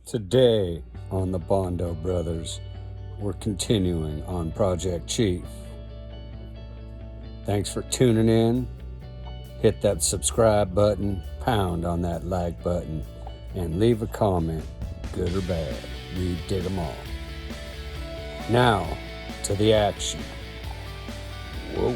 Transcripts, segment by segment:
Today on the Bondo Brothers, we're continuing on Project Chief. Thanks for tuning in. Hit that subscribe button, pound on that like button, and leave a comment, good or bad. We dig them all. Now, to the action. Whoa.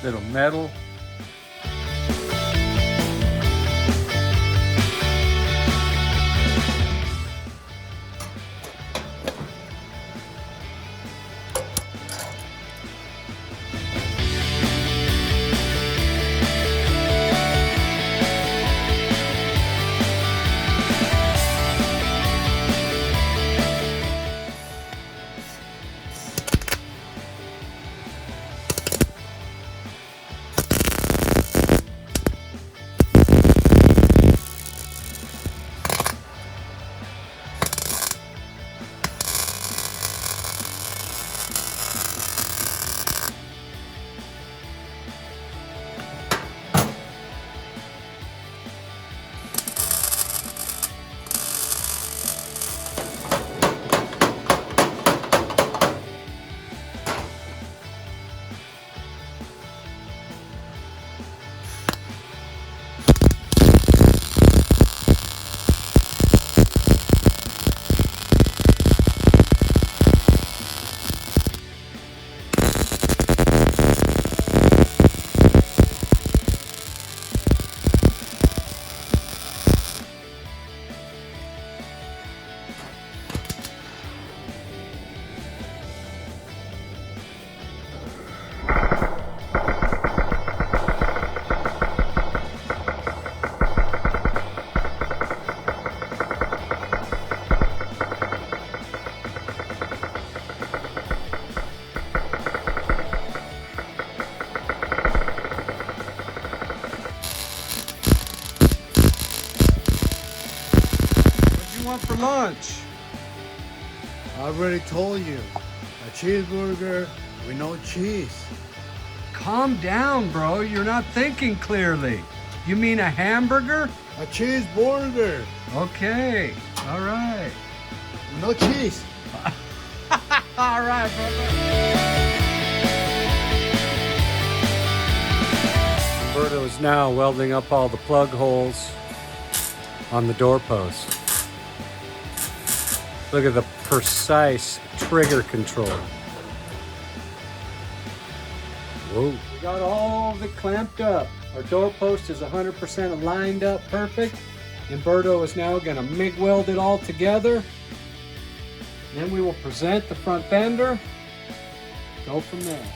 Little metal. For lunch? I already told you. A cheeseburger with no cheese. Calm down, bro. You're not thinking clearly. You mean a hamburger? A cheeseburger. Okay. All right. No cheese. All right, brother. Roberto is now welding up all the plug holes on the doorpost. Look at the precise trigger control. Whoa. We got all of it clamped up. Our doorpost is 100% lined up perfect. Umberto is now gonna MIG weld it all together. Then we will present the front fender. Go from there.